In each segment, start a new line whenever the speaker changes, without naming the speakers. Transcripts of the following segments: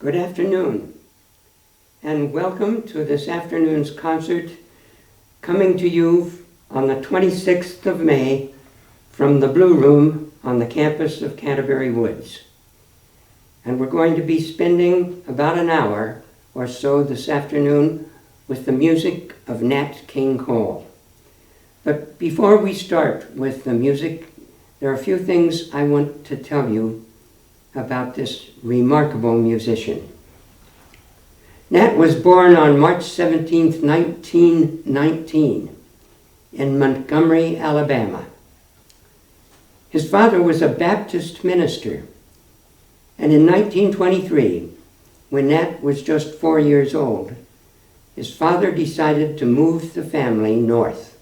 Good afternoon, and welcome to this afternoon's concert coming to you on the 26th of May from the Blue Room on the campus of Canterbury Woods. And we're going to be spending about an hour or so this afternoon with the music of Nat King Cole. But before we start with the music, there are a few things I want to tell you about this remarkable musician. Nat was born on March 17, 1919, in Montgomery, Alabama. His father was a Baptist minister, and in 1923, when Nat was just 4 years old, his father decided to move the family north.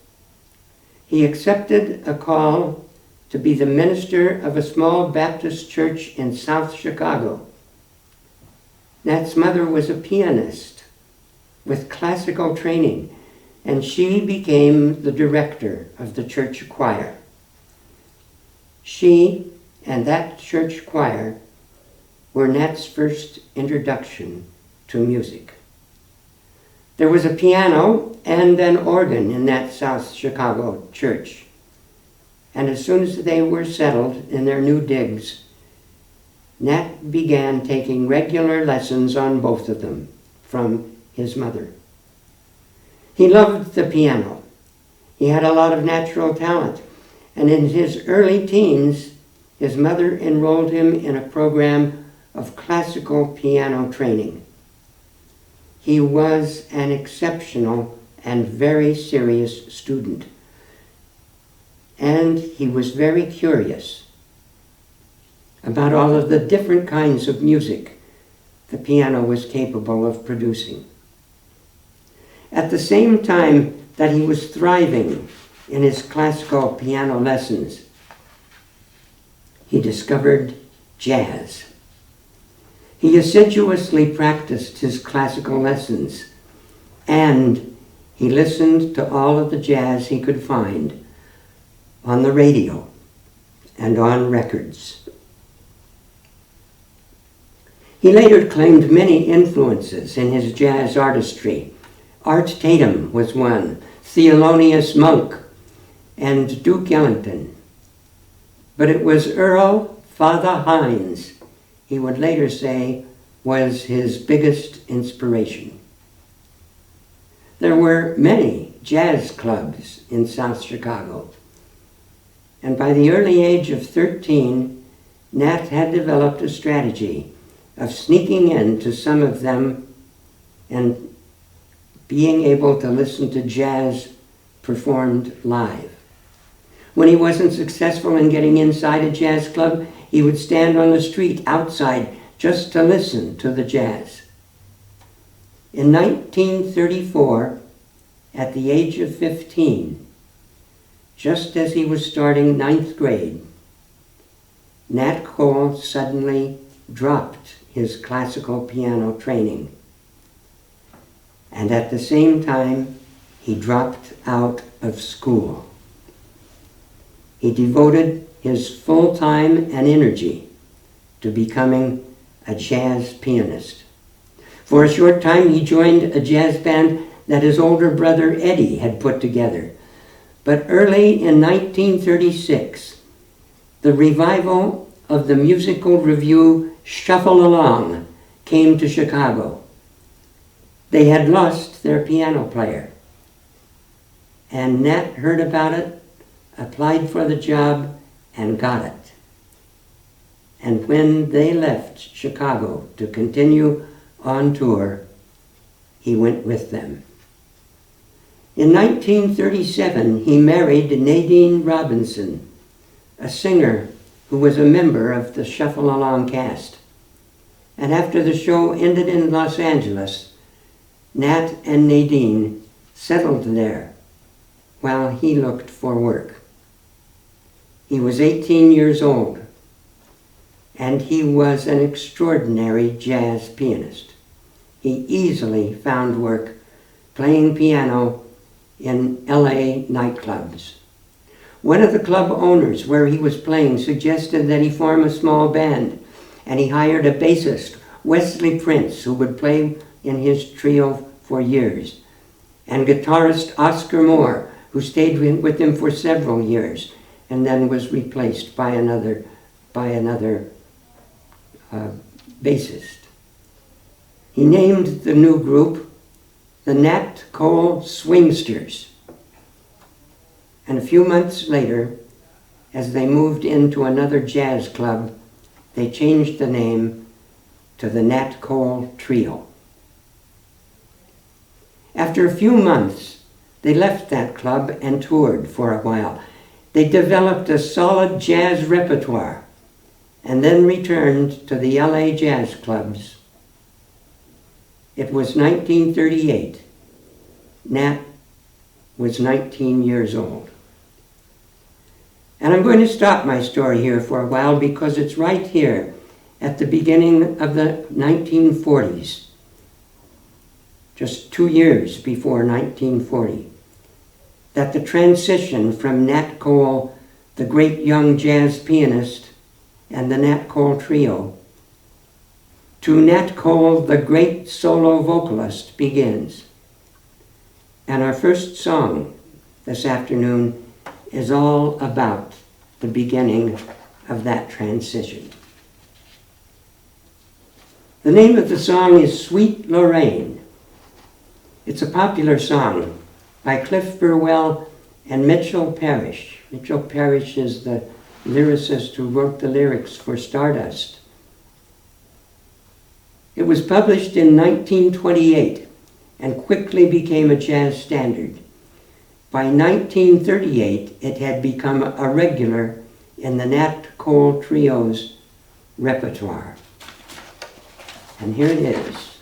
He accepted a call to be the minister of a small Baptist church in South Chicago. Nat's mother was a pianist with classical training, and she became the director of the church choir. She and that church choir were Nat's first introduction to music. There was a piano and an organ in that South Chicago church. And as soon as they were settled in their new digs, Nat began taking regular lessons on both of them from his mother. He loved the piano. He had a lot of natural talent, and in his early teens, his mother enrolled him in a program of classical piano training. He was an exceptional and very serious student. And he was very curious about all of the different kinds of music the piano was capable of producing. At the same time that he was thriving in his classical piano lessons, he discovered jazz. He assiduously practiced his classical lessons, and he listened to all of the jazz he could find on the radio and on records. He later claimed many influences in his jazz artistry. Art Tatum was one, Thelonious Monk, and Duke Ellington. But it was Earl Father Hines, he would later say, was his biggest inspiration. There were many jazz clubs in South Chicago. And by the early age of 13, Nat had developed a strategy of sneaking into some of them and being able to listen to jazz performed live. When he wasn't successful in getting inside a jazz club, he would stand on the street outside just to listen to the jazz. In 1934, at the age of 15, just as he was starting 9th grade, Nat Cole suddenly dropped his classical piano training. And at the same time, he dropped out of school. He devoted his full time and energy to becoming a jazz pianist. For a short time, he joined a jazz band that his older brother Eddie had put together. But early in 1936, the revival of the musical revue Shuffle Along came to Chicago. They had lost their piano player, and Nat heard about it, applied for the job, and got it. And when they left Chicago to continue on tour, he went with them. In 1937, he married Nadine Robinson, a singer who was a member of the Shuffle Along cast. And after the show ended in Los Angeles, Nat and Nadine settled there while he looked for work. He was 18 years old, and he was an extraordinary jazz pianist. He easily found work playing piano in LA nightclubs. One of the club owners where he was playing suggested that he form a small band, and he hired a bassist Wesley Prince, who would play in his trio for years, and guitarist Oscar Moore, who stayed with him for several years and then was replaced by another bassist. He named the new group the Nat Cole Swingsters. And a few months later, as they moved into another jazz club, they changed the name to the Nat Cole Trio. After a few months, they left that club and toured for a while. They developed a solid jazz repertoire and then returned to the LA jazz clubs. It was 1938. Nat was 19 years old. And I'm going to stop my story here for a while because it's right here at the beginning of the 1940s, just 2 years before 1940, that the transition from Nat Cole, the great young jazz pianist, and the Nat Cole Trio, to Nat Cole, the great solo vocalist, begins. And our first song this afternoon is all about the beginning of that transition. The name of the song is Sweet Lorraine. It's a popular song by Cliff Burwell and Mitchell Parrish. Mitchell Parrish is the lyricist who wrote the lyrics for Stardust. It was published in 1928 and quickly became a jazz standard. By 1938, it had become a regular in the Nat Cole Trio's repertoire. And here it is,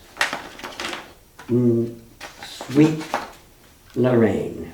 Sweet Lorraine.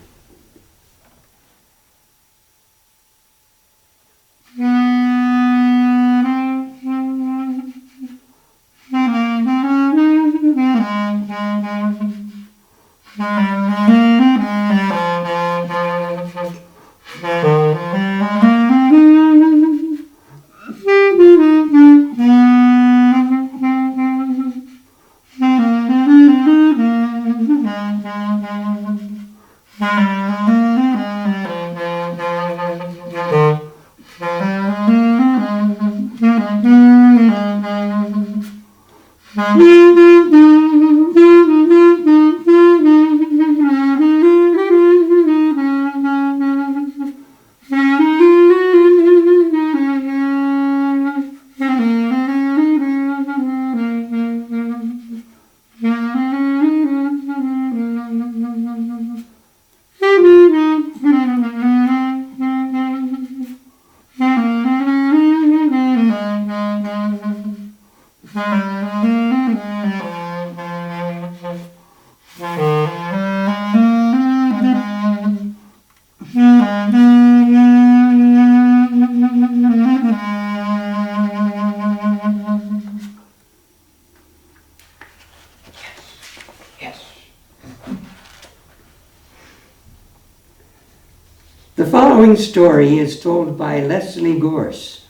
The following story is told by Leslie Gorse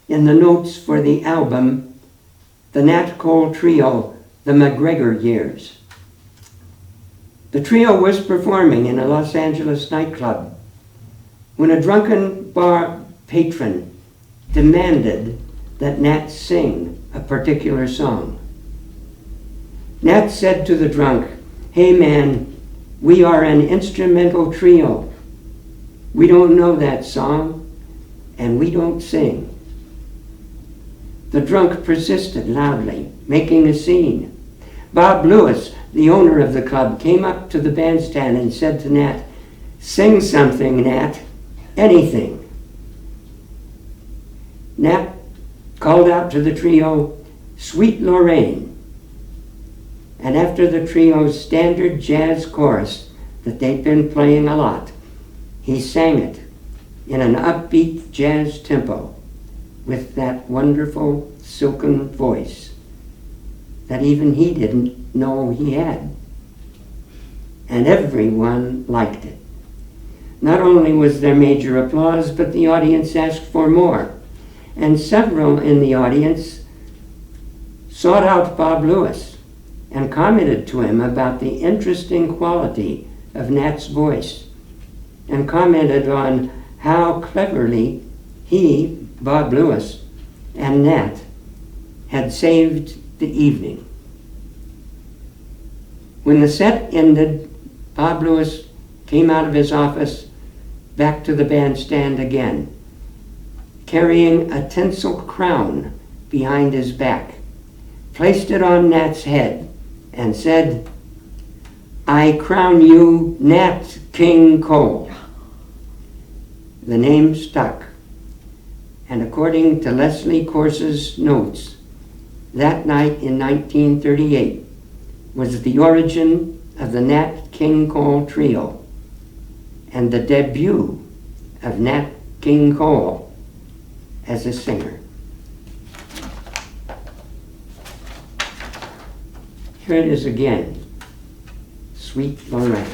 in the notes for the album The Nat Cole Trio, The McGregor Years. The trio was performing in a Los Angeles nightclub when a drunken bar patron demanded that Nat sing a particular song. Nat said to the drunk, "Hey man, we are an instrumental trio. We don't know that song, and we don't sing." The drunk persisted loudly, making a scene. Bob Lewis, the owner of the club, came up to the bandstand and said to Nat, "Sing something, Nat, anything." Nat called out to the trio, "Sweet Lorraine." And after the trio's standard jazz chorus that they'd been playing a lot, he sang it in an upbeat jazz tempo with that wonderful silken voice that even he didn't know he had. And everyone liked it. Not only was there major applause, but the audience asked for more. And several in the audience sought out Bob Lewis and commented to him about the interesting quality of Nat's voice, and commented on how cleverly he, Bob Lewis, and Nat had saved the evening. When the set ended, Bob Lewis came out of his office back to the bandstand again, carrying a tinsel crown behind his back, placed it on Nat's head, and said, "I crown you Nat King Cole." The name stuck, and according to Leslie Corse's notes, that night in 1938 was the origin of the Nat King Cole Trio and the debut of Nat King Cole as a singer. Here it is again, Sweet Lorraine.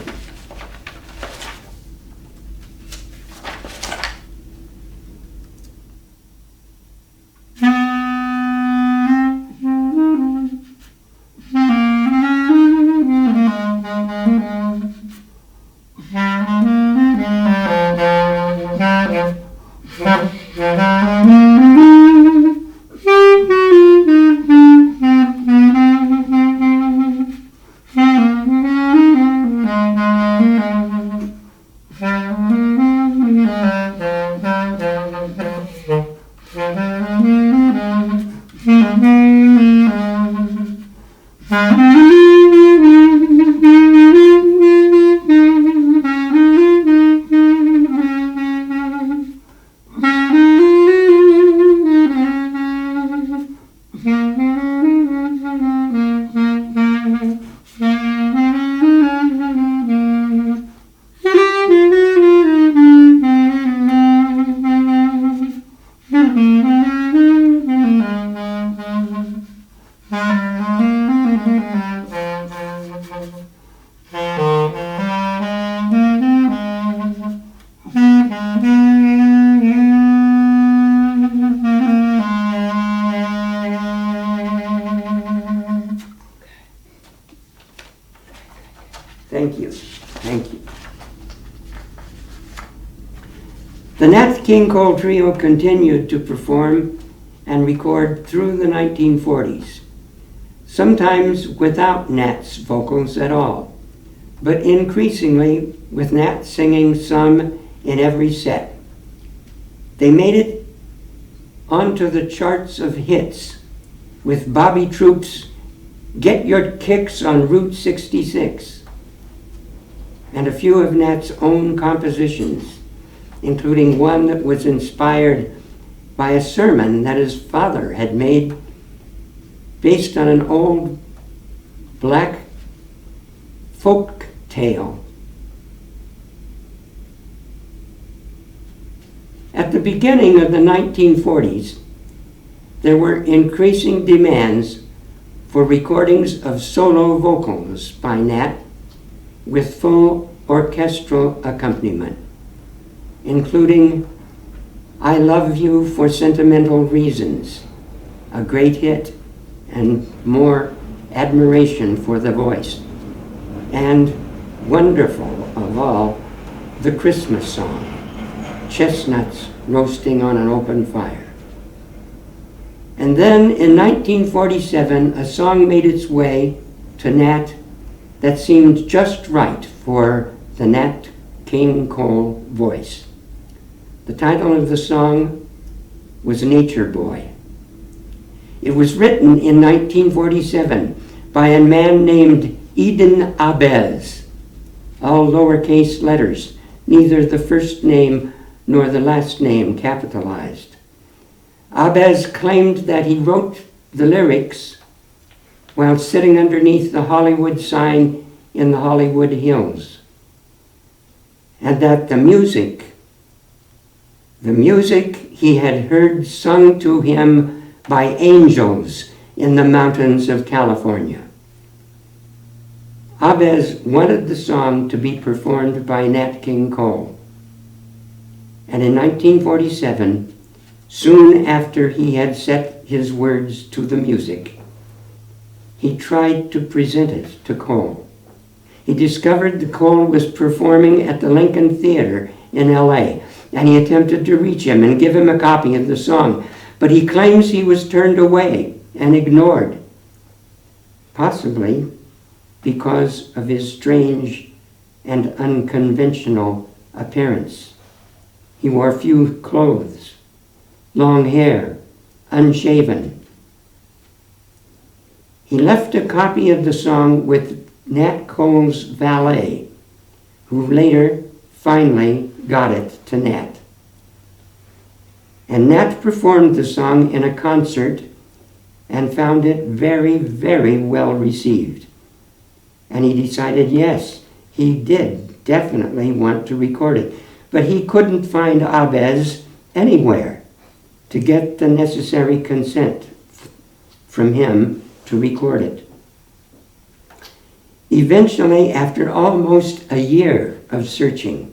Thank you. Thank you. The Nat King Cole Trio continued to perform and record through the 1940s, sometimes without Nat's vocals at all, but increasingly with Nat singing some in every set. They made it onto the charts of hits with Bobby Troupe's "Get Your Kicks on Route 66" and a few of Nat's own compositions, including one that was inspired by a sermon that his father had made based on an old black folk tale. At the beginning of the 1940s, there were increasing demands for recordings of solo vocals by Nat with full orchestral accompaniment, including "I Love You for Sentimental Reasons," a great hit and more admiration for the voice, and wonderful of all, the Christmas song, "Chestnuts Roasting on an Open Fire." And then in 1947, a song made its way to Nat that seemed just right for the Nat King Cole voice. The title of the song was "Nature Boy." It was written in 1947 by a man named Eden Abez, all lowercase letters, neither the first name nor the last name capitalized. Abez claimed that he wrote the lyrics while sitting underneath the Hollywood sign in the Hollywood Hills, and that the music he had heard sung to him by angels in the mountains of California. Abez wanted the song to be performed by Nat King Cole, and in 1947, soon after he had set his words to the music, he tried to present it to Cole. He discovered that Cole was performing at the Lincoln Theater in LA, and he attempted to reach him and give him a copy of the song, but he claims he was turned away and ignored, possibly because of his strange and unconventional appearance. He wore few clothes, long hair, unshaven. He left a copy of the song with Nat Cole's valet, who later finally got it to Nat. And Nat performed the song in a concert and found it very, very well received. And he decided, yes, he did definitely want to record it. But he couldn't find Abes anywhere to get the necessary consent from him to record it. Eventually, after almost a year of searching,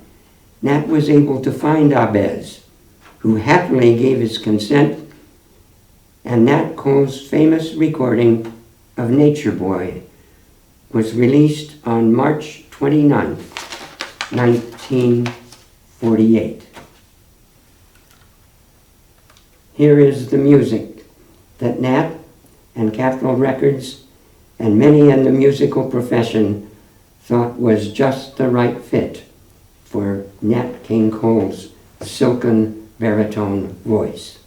Nat was able to find Abes, who happily gave his consent, and Nat Cole's famous recording of Nature Boy was released on March 29, 1948. Here is the music that Nat and Capitol Records and many in the musical profession thought was just the right fit for Nat King Cole's silken baritone voice.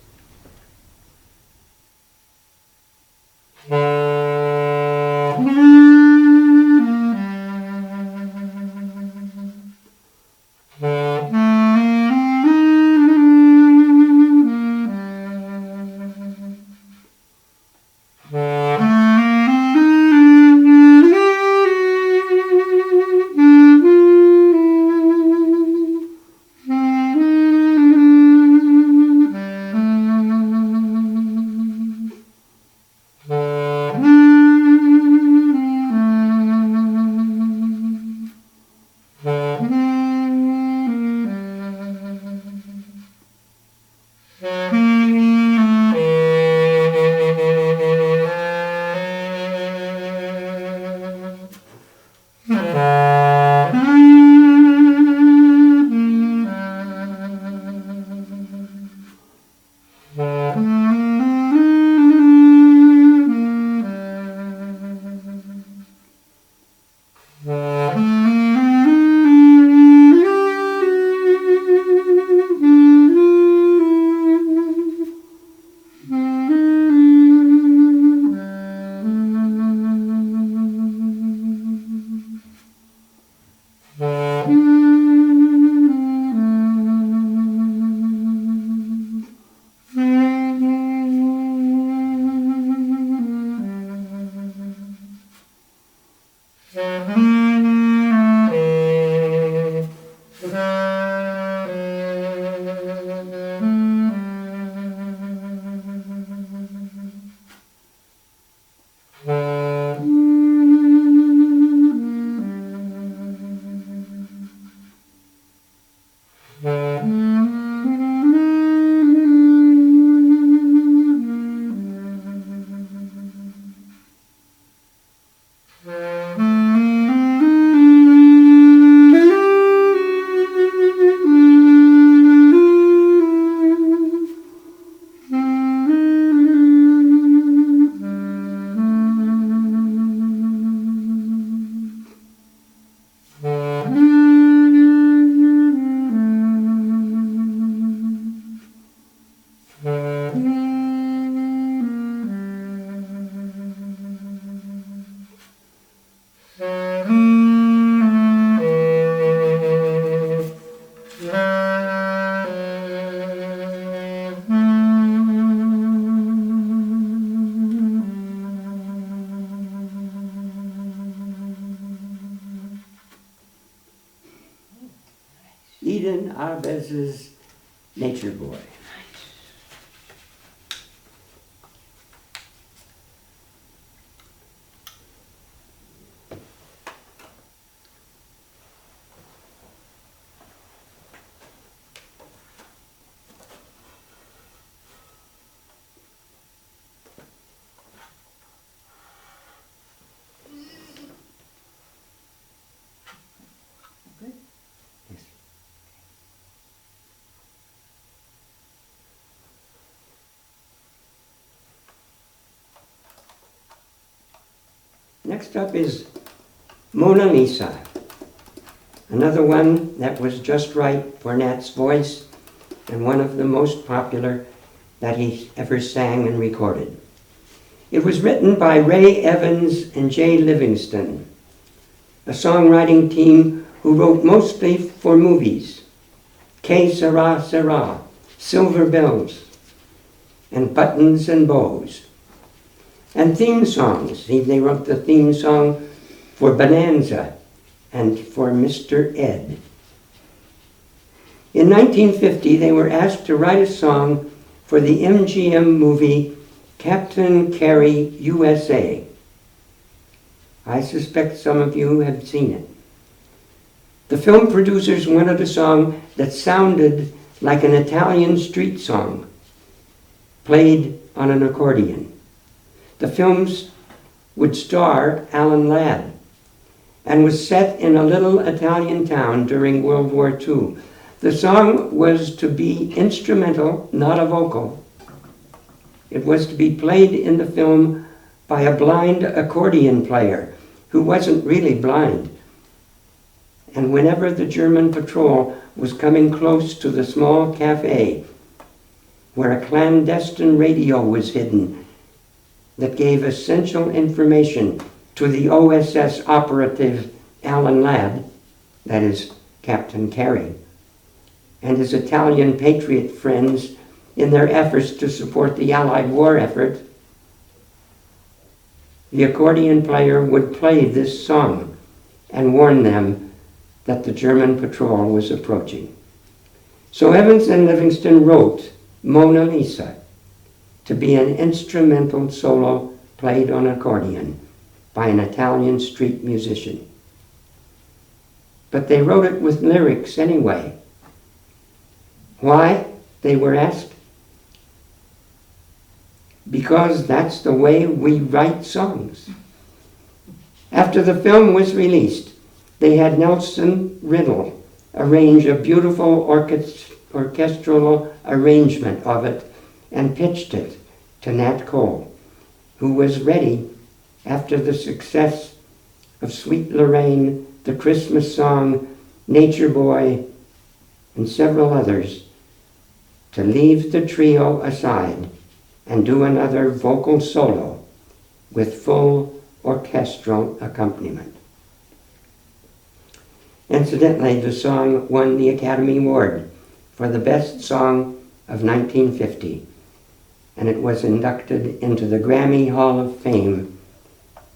Eden Abes's Nature Boy. Next up is Mona Lisa, another one that was just right for Nat's voice and one of the most popular that he ever sang and recorded. It was written by Ray Evans and Jay Livingston, a songwriting team who wrote mostly for movies. Que Sera Sera, Silver Bells, and Buttons and Bows. And theme songs. They wrote the theme song for Bonanza and for Mr. Ed. In 1950, they were asked to write a song for the MGM movie Captain Carey USA. I suspect some of you have seen it. The film producers wanted a song that sounded like an Italian street song, played on an accordion. The films would star Alan Ladd and was set in a little Italian town during World War II. The song was to be instrumental, not a vocal. It was to be played in the film by a blind accordion player who wasn't really blind. And whenever the German patrol was coming close to the small cafe where a clandestine radio was hidden that gave essential information to the OSS operative Alan Ladd, that is Captain Carey, and his Italian patriot friends in their efforts to support the Allied war effort, the accordion player would play this song and warn them that the German patrol was approaching. So Evans and Livingston wrote Mona Lisa to be an instrumental solo played on accordion by an Italian street musician. But they wrote it with lyrics anyway. Why? They were asked. Because that's the way we write songs. After the film was released, they had Nelson Riddle arrange a beautiful orchestral arrangement of it and pitched it to Nat Cole, who was ready after the success of Sweet Lorraine, The Christmas Song, Nature Boy, and several others, to leave the trio aside and do another vocal solo with full orchestral accompaniment. Incidentally, the song won the Academy Award for the Best Song of 1950, and it was inducted into the Grammy Hall of Fame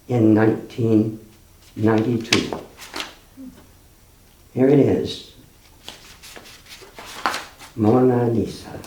in 1992. Here it is, Mona Lisa.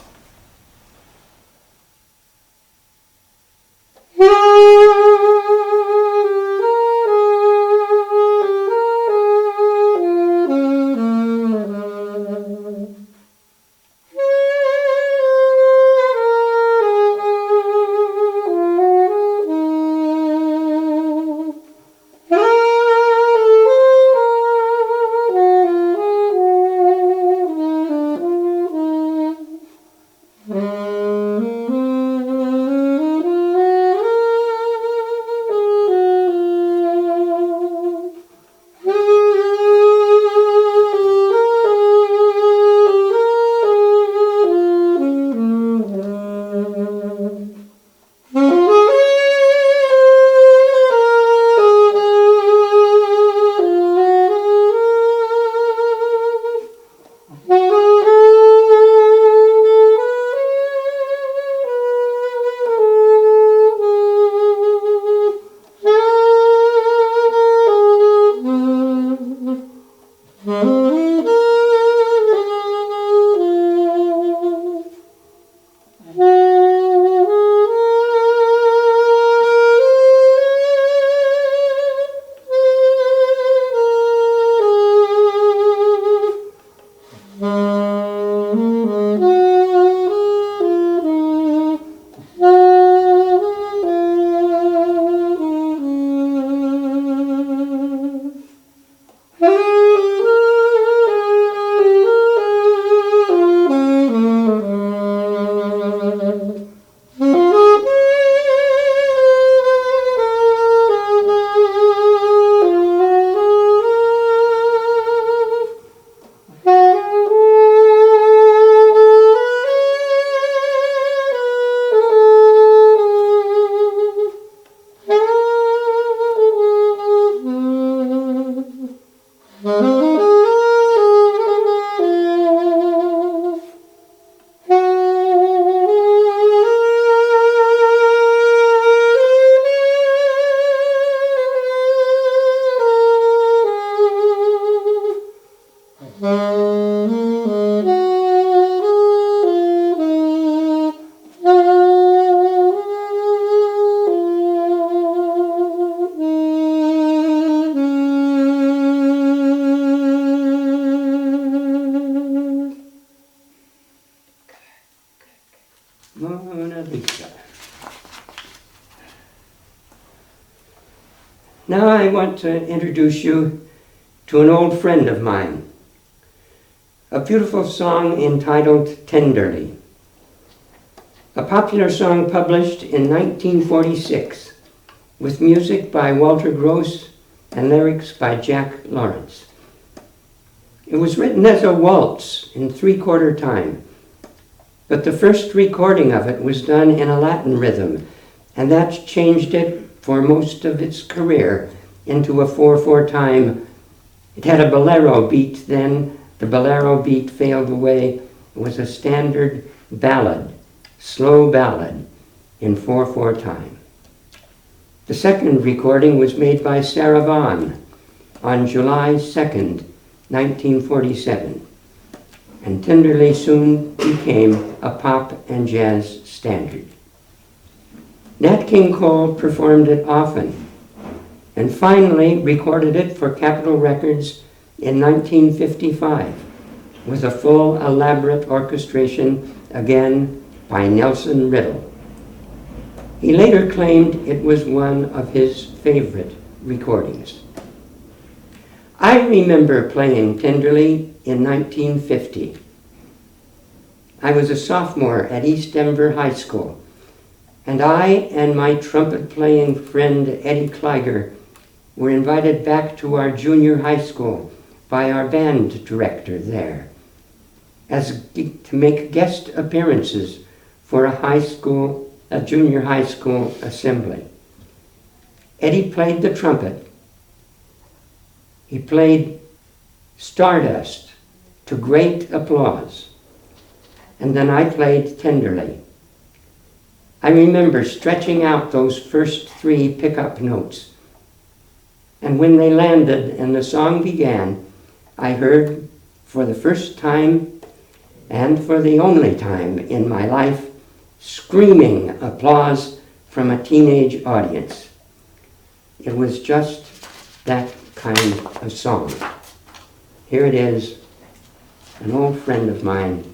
Now I want to introduce you to an old friend of mine, a beautiful song entitled Tenderly, a popular song published in 1946 with music by Walter Gross and lyrics by Jack Lawrence. It was written as a waltz in 3/4 time, but the first recording of it was done in a Latin rhythm, and that changed it for most of its career into a 4/4 time. It had a bolero beat then. The bolero beat failed away. It was a standard ballad, slow ballad in 4/4 time. The second recording was made by Sarah Vaughan on July 2nd, 1947, and Tenderly soon became a pop and jazz standard. Nat King Cole performed it often, and finally recorded it for Capitol Records in 1955 with a full, elaborate orchestration, again by Nelson Riddle. He later claimed it was one of his favorite recordings. I remember playing Tenderly in 1950. I was a sophomore at East Denver High School, and I and my trumpet-playing friend Eddie Kleiger were invited back to our junior high school by our band director there to make guest appearances for a junior high school assembly. Eddie played the trumpet. He played Stardust to great applause, and then I played Tenderly. I remember stretching out those first 3 pickup notes, and when they landed and the song began, I heard for the first time and for the only time in my life screaming applause from a teenage audience. It was just that kind of song. Here it is, an old friend of mine,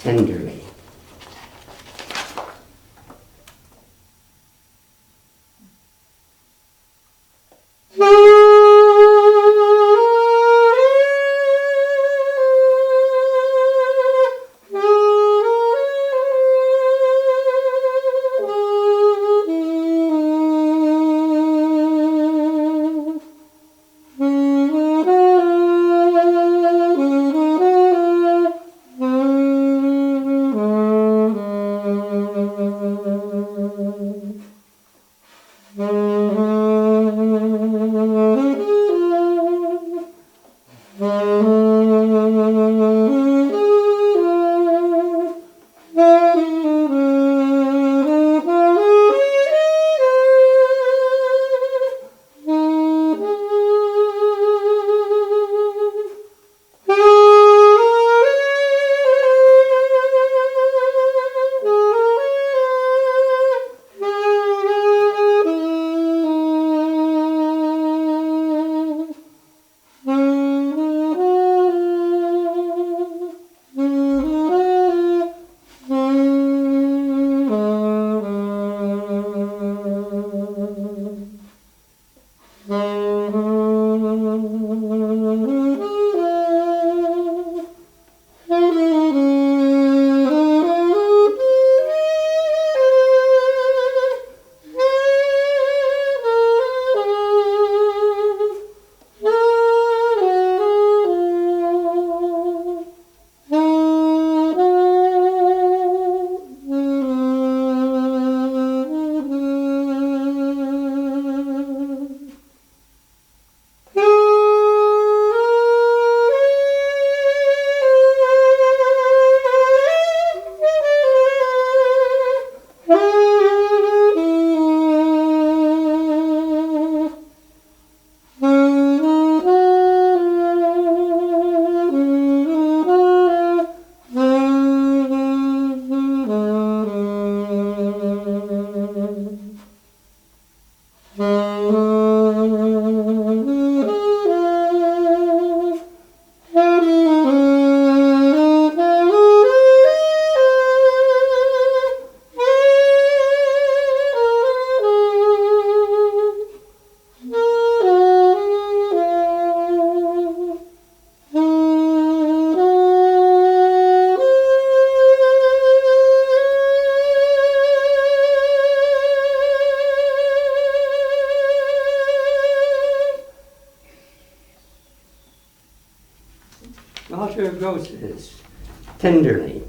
Tenderly. Walter Gross's Tenderly.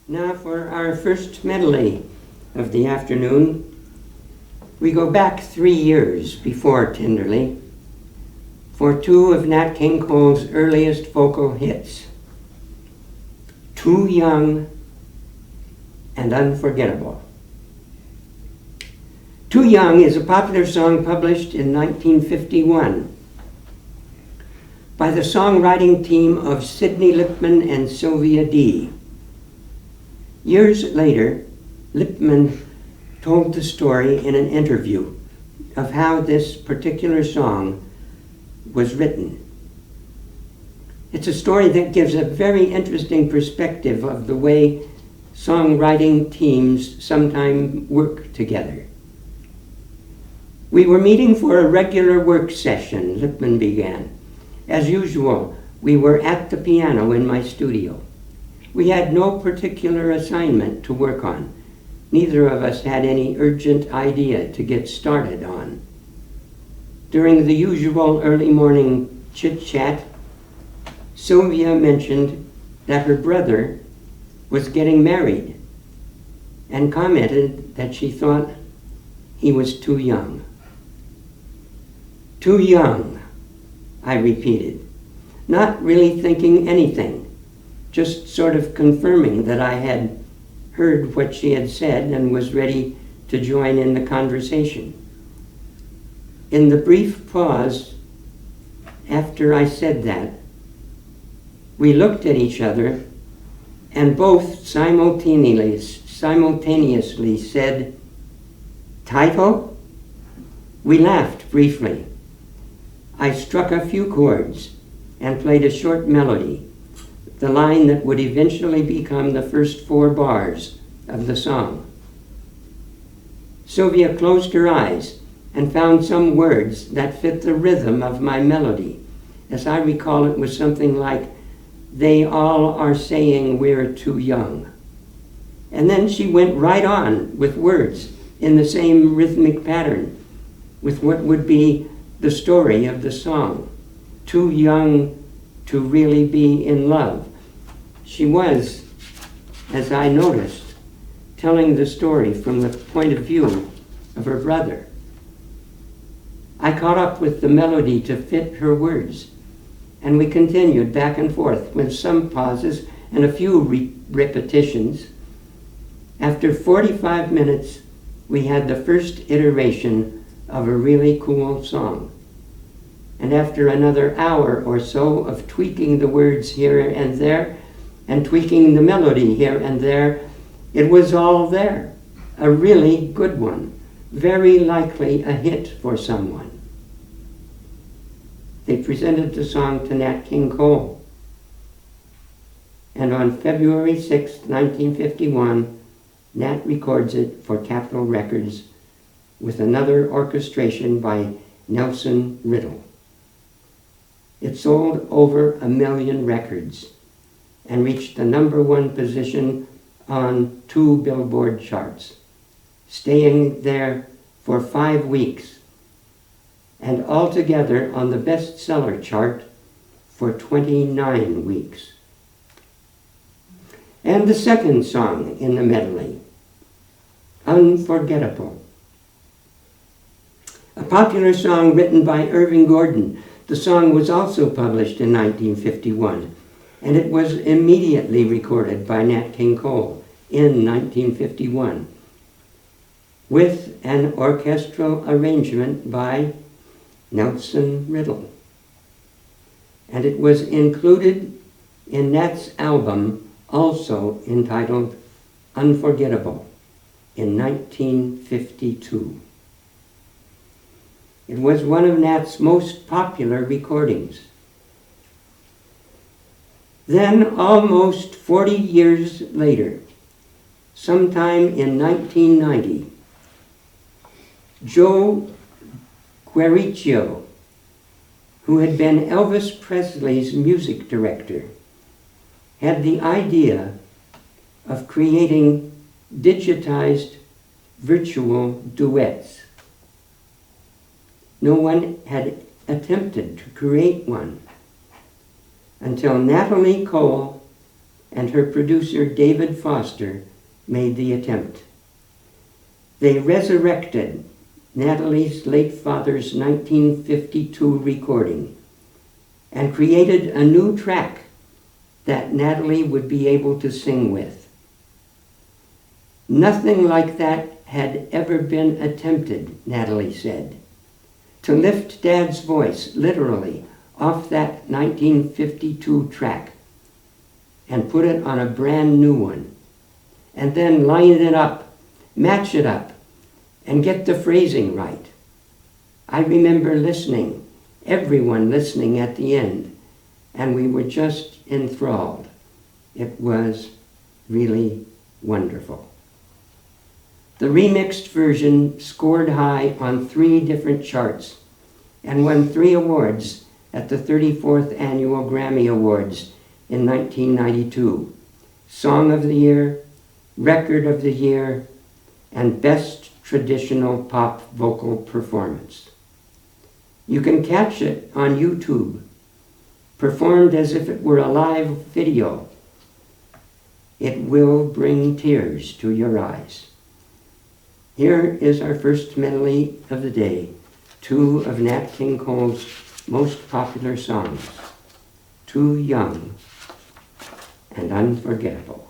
Now for our first medley of the afternoon, we go back 3 years before Tenderly for two of Nat King Cole's earliest vocal hits, Too Young and Unforgettable. Too Young is a popular song published in 1951 by the songwriting team of Sidney Lipman and Sylvia Dee. Years later, Lipman told the story in an interview of how this particular song was written. It's a story that gives a very interesting perspective of the way songwriting teams sometimes work together. We were meeting for a regular work session, Lipman began. As usual, we were at the piano in my studio. We had no particular assignment to work on. Neither of us had any urgent idea to get started on. During the usual early morning chit-chat, Sylvia mentioned that her brother was getting married and commented that she thought he was too young. Too young, I repeated, not really thinking anything, just sort of confirming that I had heard what she had said and was ready to join in the conversation. In the brief pause after I said that, we looked at each other and both simultaneously said, "Title?" We laughed briefly. I struck a few chords and played a short melody, the line that would eventually become the first 4 bars of the song. Sylvia closed her eyes and found some words that fit the rhythm of my melody. As I recall, it was something like, "They all are saying we're too young." And then she went right on with words in the same rhythmic pattern with what would be the story of the song, "Too young to really be in love." She was, as I noticed, telling the story from the point of view of her brother. I caught up with the melody to fit her words, and we continued back and forth with some pauses and a few repetitions. After 45 minutes, we had the first iteration of a really cool song. And after another hour or so of tweaking the words here and there, and tweaking the melody here and there, it was all there. A really good one. Very likely a hit for someone. They presented the song to Nat King Cole. And on February 6, 1951, Nat records it for Capitol Records with another orchestration by Nelson Riddle. It sold over 1 million records and reached the #1 position on 2 Billboard charts, staying there for 5 weeks, and altogether on the bestseller chart for 29 weeks. And the second song in the medley, Unforgettable. A popular song written by Irving Gordon, the song was also published in 1951, and it was immediately recorded by Nat King Cole in 1951, with an orchestral arrangement by Nelson Riddle. And it was included in Nat's album, also entitled Unforgettable, in 1952. It was one of Nat's most popular recordings. Then, almost 40 years later, sometime in 1990, Joe Guericcio, who had been Elvis Presley's music director, had the idea of creating digitized virtual duets. No one had attempted to create one until Natalie Cole and her producer David Foster made the attempt. They resurrected Natalie's late father's 1952 recording and created a new track that Natalie would be able to sing with. Nothing like that had ever been attempted, Natalie said. To lift Dad's voice, literally, off that 1952 track and put it on a brand new one, and then line it up, match it up, and get the phrasing right. I remember listening, everyone listening at the end, and we were just enthralled. It was really wonderful. The remixed version scored high on 3 different charts and won 3 awards at the 34th Annual Grammy Awards in 1992. Song of the Year, Record of the Year, and Best Traditional Pop Vocal Performance. You can catch it on YouTube, performed as if it were a live video. It will bring tears to your eyes. Here is our first medley of the day, 2 of Nat King Cole's most popular songs, Too Young and Unforgettable.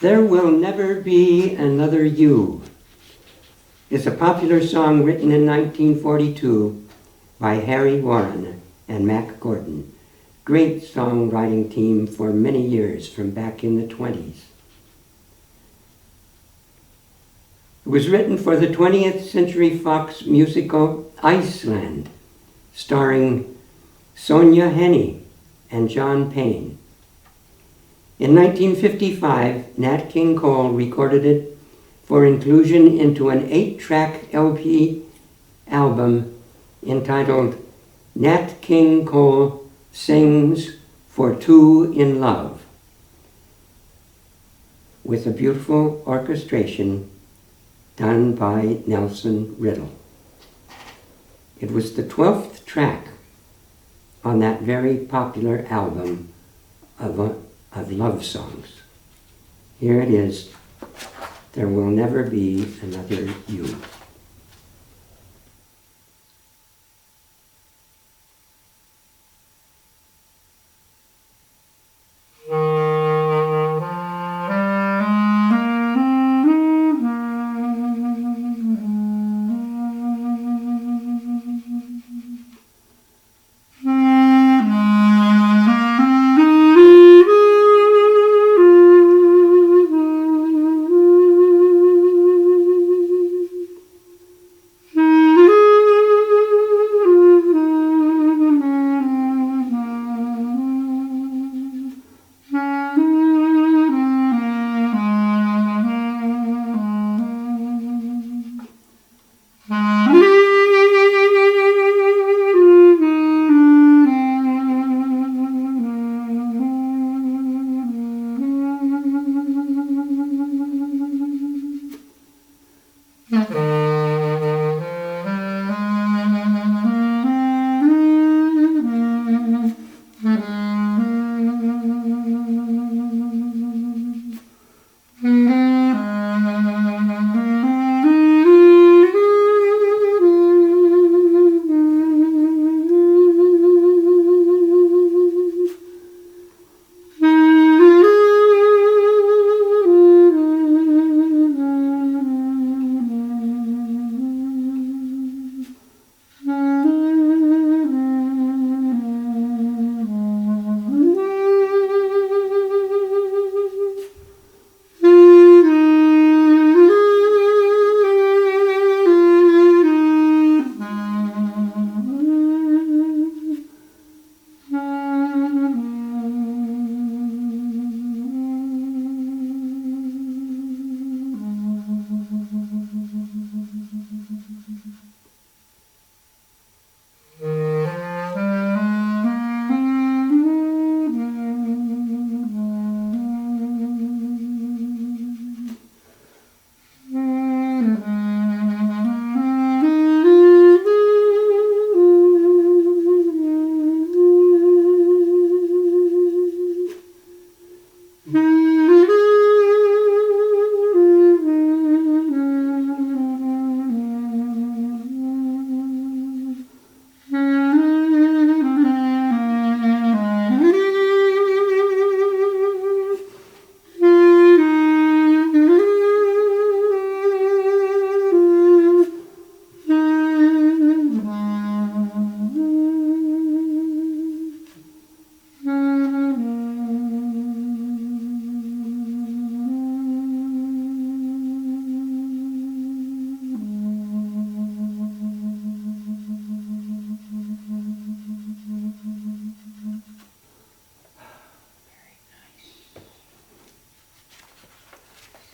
There Will Never Be Another You is a popular song written in 1942 by Harry Warren and Mack Gordon. Great songwriting team for many years from back in the 20s. It was written for the 20th Century Fox musical Iceland, starring Sonja Henie and John Payne. In 1955, Nat King Cole recorded it for inclusion into an 8-track LP album entitled Nat King Cole Sings for Two in Love, with a beautiful orchestration done by Nelson Riddle. It was the 12th track on that very popular album of love songs. Here it is, There Will Never Be Another You.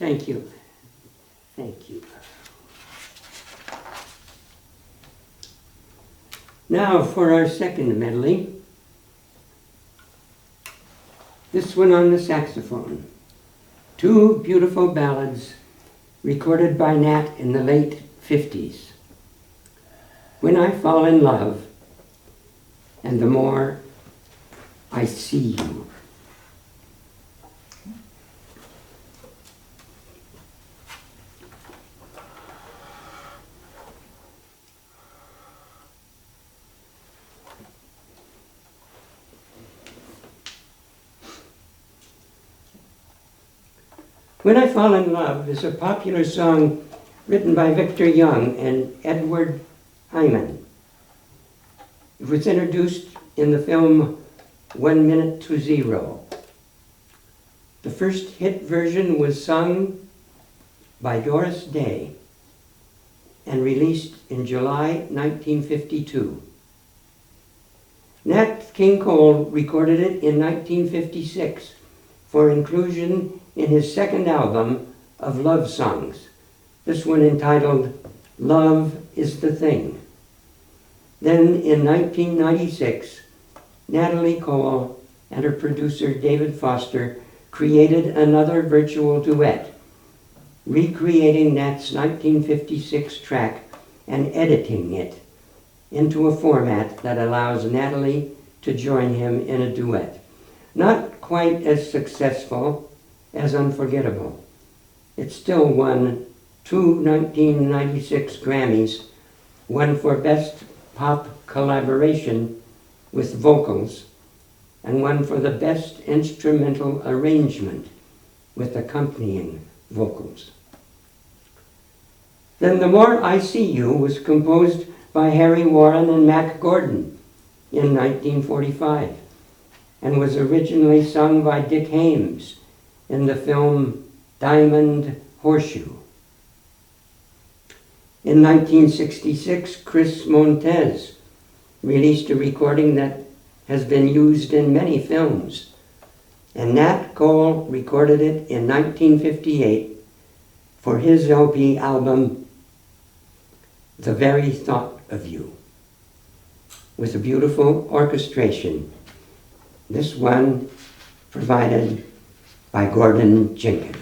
Thank you. Thank you. Now for our second medley. This one on the saxophone. Two beautiful ballads recorded by Nat in the late 50s. When I Fall in Love and The More I See You. When I Fall in Love is a popular song written by Victor Young and Edward Hyman. It was introduced in the film 1 Minute to Zero. The first hit version was sung by Doris Day and released in July 1952. Nat King Cole recorded it in 1956 for inclusion in his second album of love songs, this one entitled Love is the Thing. Then in 1996, Natalie Cole and her producer David Foster created another virtual duet, recreating Nat's 1956 track and editing it into a format that allows Natalie to join him in a duet. Not quite as successful as Unforgettable. It still won 2 1996 Grammys, one for Best Pop Collaboration with Vocals, and one for the Best Instrumental Arrangement with accompanying vocals. Then The More I See You was composed by Harry Warren and Mack Gordon in 1945 and was originally sung by Dick Haymes in the film Diamond Horseshoe. In 1966, Chris Montez released a recording that has been used in many films, and Nat Cole recorded it in 1958 for his LP album, The Very Thought of You, with a beautiful orchestration, this one provided by Gordon Jenkins.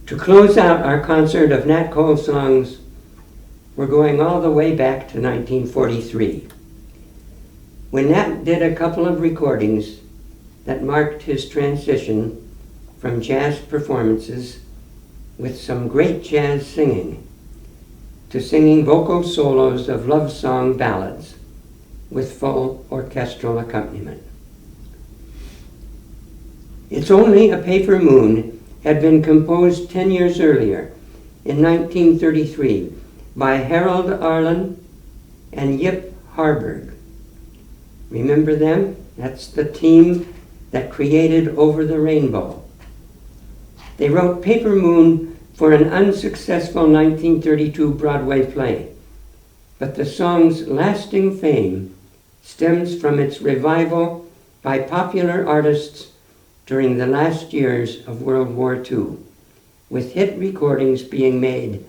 To close out our concert of Nat Cole songs, we're going all the way back to 1943, when Nat did a couple of recordings that marked his transition from jazz performances with some great jazz singing to singing vocal solos of love song ballads with full orchestral accompaniment. It's Only a Paper Moon had been composed 10 years earlier, in 1933, by Harold Arlen and Yip Harburg. Remember them? That's the team that created Over the Rainbow. They wrote Paper Moon for an unsuccessful 1932 Broadway play, but the song's lasting fame stems from its revival by popular artists during the last years of World War II, with hit recordings being made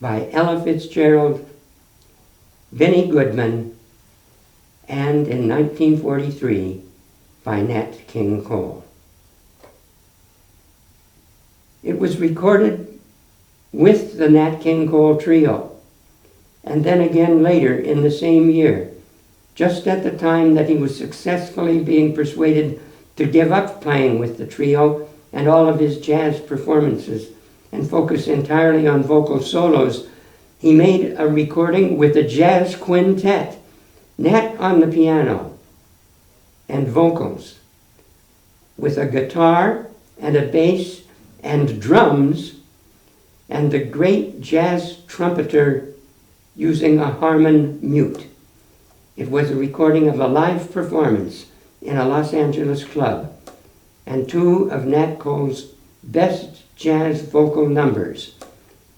by Ella Fitzgerald, Benny Goodman, and in 1943 by Nat King Cole. It was recorded with the Nat King Cole Trio, and then again later in the same year, just at the time that he was successfully being persuaded to give up playing with the trio and all of his jazz performances and focus entirely on vocal solos. He made a recording with a jazz quintet, Nat on the piano and vocals, with a guitar and a bass and drums, and the great jazz trumpeter using a Harman mute. It was a recording of a live performance in a Los Angeles club, and two of Nat Cole's best jazz vocal numbers,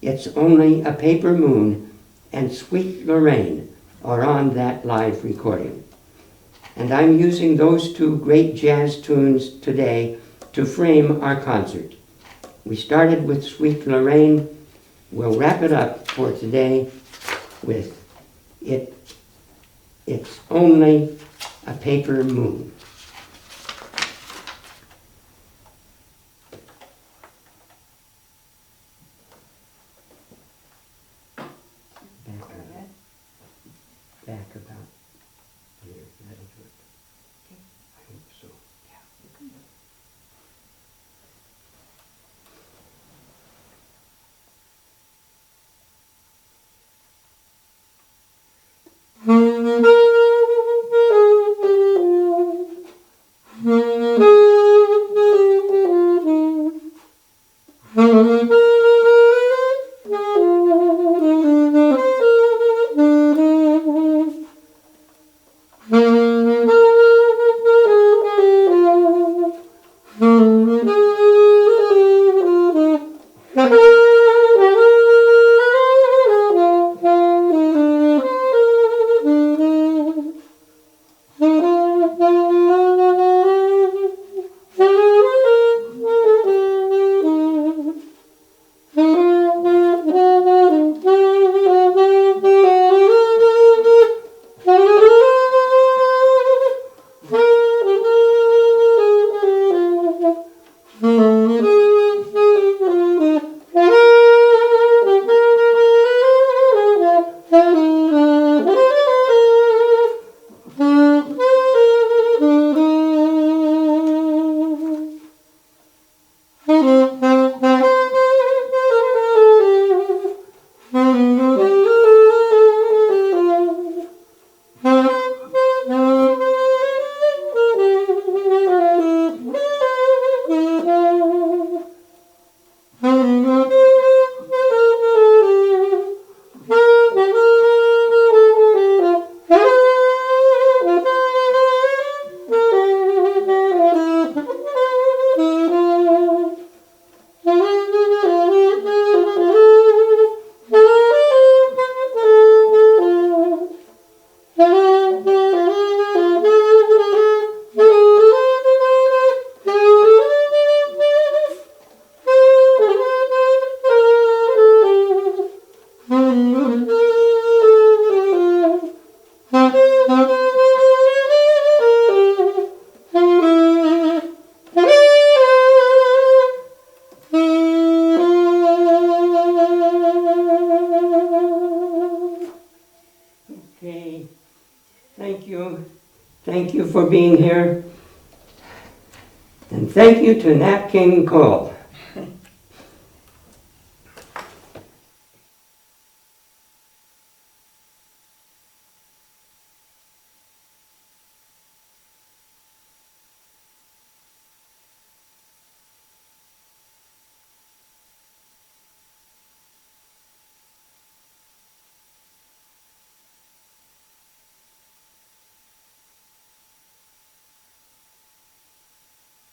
It's Only a Paper Moon and Sweet Lorraine, are on that live recording. And I'm using those two great jazz tunes today to frame our concert. We started with Sweet Lorraine. We'll wrap it up for today with It's Only a Paper Moon. Back about here. That'll do it. I hope so. Yeah. Thank you for being here. And thank you to Nat King Cole.